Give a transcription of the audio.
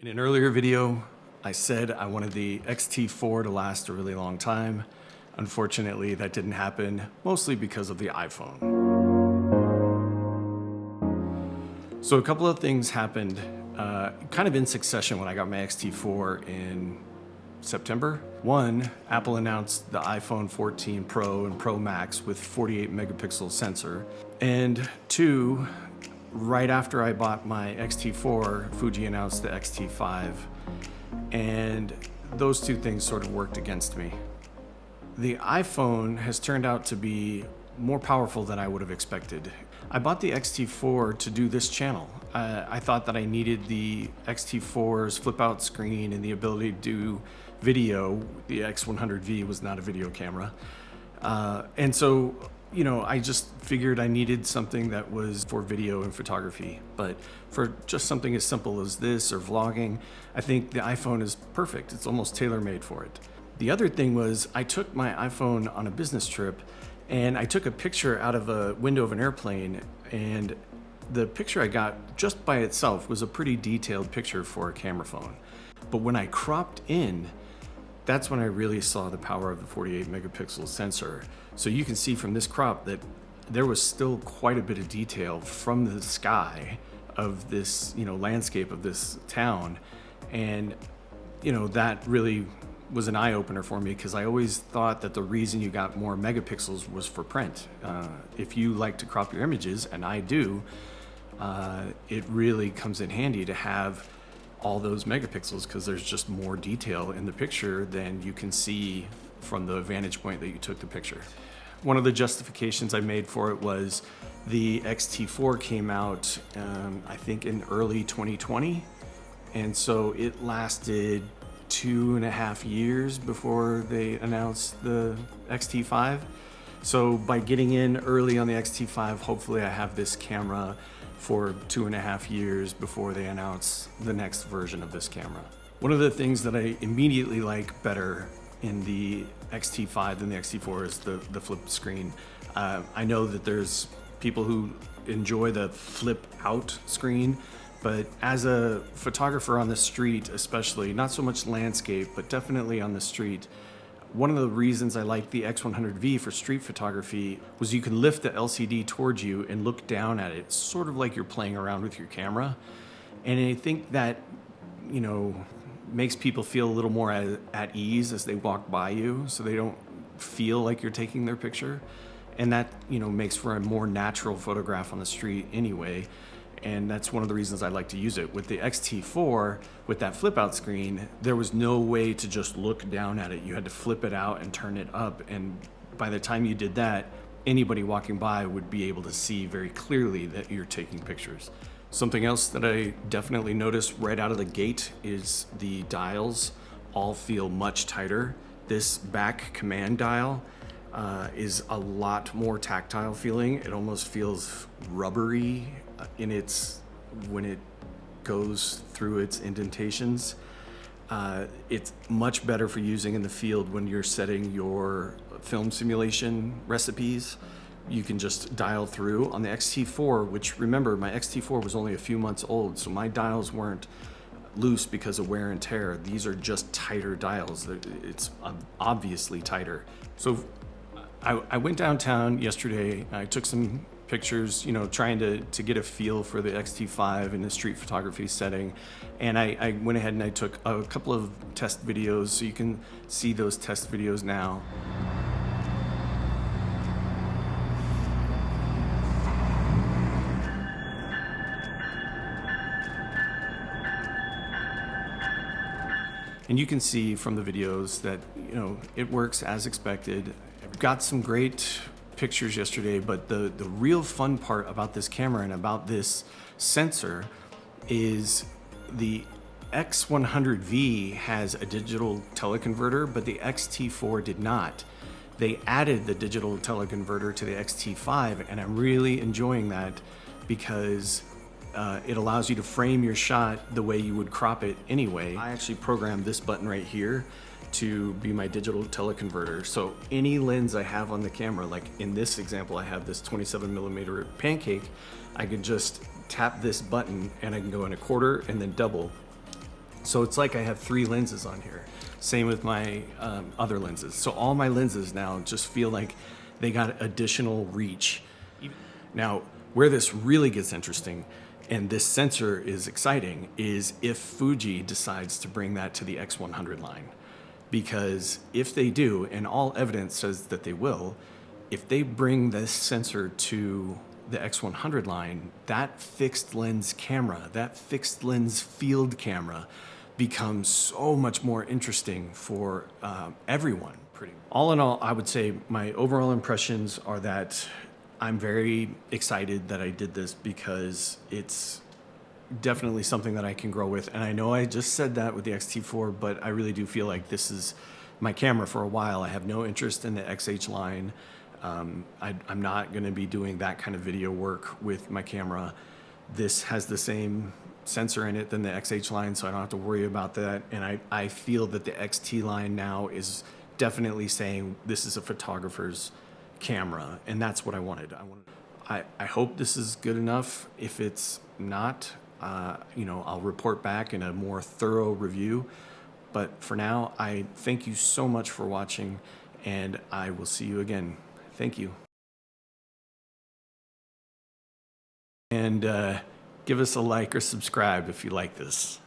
In an earlier video, I said I wanted the X-T4 to last a really long time. Unfortunately, that didn't happen, mostly because of the iPhone. So a couple of things happened kind of in succession when I got my X-T4 in September. One, Apple announced the iPhone 14 Pro and Pro Max with 48 megapixel sensor. And two, right after I bought my X-T4, Fuji announced the X-T5. And those two things sort of worked against me. The iPhone has turned out to be more powerful than I would have expected. I bought the X-T4 to do this channel. I thought that I needed the X-T4's flip out screen and the ability to do video. The X100V was not a video camera. And so, you know, I just figured I needed something that was for video and photography. But for just something as simple as this or vlogging, I think the iPhone is perfect. It's almost tailor-made for it. The other thing was I took my iPhone on a business trip and I took a picture out of a window of an airplane, and the picture I got just by itself was a pretty detailed picture for a camera phone. But when I cropped in, that's when I really saw the power of the 48 megapixel sensor. So you can see from this crop that there was still quite a bit of detail from the sky of this, you know, landscape of this town. And, you know, that really was an eye-opener for me, because I always thought that the reason you got more megapixels was for print. If you like to crop your images, and I do, it really comes in handy to have all those megapixels, because there's just more detail in the picture than you can see from the vantage point that you took the picture. One of the justifications I made for it was the X-T4 came out, I think in early 2020. And so it lasted 2.5 years before they announced the X-T5. So by getting in early on the X-T5, hopefully I have this camera for 2.5 years before they announce the next version of this camera. One of the things that I immediately like better in the X-T5 than the X-T4 is the flip screen. I know that there's people who enjoy the flip out screen, but as a photographer on the street, especially, not so much landscape, but definitely on the street, one of the reasons I like the X100V for street photography was you can lift the LCD towards you and look down at it, sort of like you're playing around with your camera. And I think that, you know, makes people feel a little more at ease as they walk by you, so they don't feel like you're taking their picture. And that, you know, makes for a more natural photograph on the street anyway. And that's one of the reasons I like to use it. With the X-T4, with that flip out screen, there was no way to just look down at it. You had to flip it out and turn it up. And by the time you did that, anybody walking by would be able to see very clearly that you're taking pictures. Something else that I definitely noticed right out of the gate is the dials all feel much tighter. This back command dial is a lot more tactile feeling. It almost feels rubbery in its, when it goes through its indentations. It's much better for using in the field when you're setting your film simulation recipes. You can just dial through. On the X-T4, which, remember, my X-T4 was only a few months old, so my dials weren't loose because of wear and tear. These are just tighter dials. It's obviously tighter. So I went downtown yesterday. I took some pictures, you know, trying to get a feel for the X-T5 in the street photography setting. And I went ahead and I took a couple of test videos, so you can see those test videos now. And you can see from the videos that, you know, it works as expected. I've got some great pictures yesterday, but the real fun part about this camera and about this sensor is the X100V has a digital teleconverter, but the X-T4 did not. They added the digital teleconverter to the X-T5, and I'm really enjoying that because it allows you to frame your shot the way you would crop it anyway. I actually programmed this button right here to be my digital teleconverter. So any lens I have on the camera, like in this example, I have this 27mm pancake, I can just tap this button and I can go in a quarter and then double. So it's like I have 3 lenses on here. Same with my other lenses. So all my lenses now just feel like they got additional reach. Now, where this really gets interesting, and this sensor is exciting, is if Fuji decides to bring that to the X100 line. Because if they do, and all evidence says that they will, if they bring this sensor to the X100 line, that fixed lens camera, that fixed lens field camera becomes so much more interesting for everyone. All in all, I would say my overall impressions are that I'm very excited that I did this because it's definitely something that I can grow with. And I know I just said that with the X-T4, but I really do feel like this is my camera for a while. I have no interest in the XH line. I'm not going to be doing that kind of video work with my camera. This has the same sensor in it than the XH line, so I don't have to worry about that. And I feel that the XT line now is definitely saying this is a photographer's camera, and that's what I wanted. I hope this is good enough. If it's not, I'll report back in a more thorough review. But for now, I thank you so much for watching, and I will see you again. Thank you. And give us a like or subscribe if you like this.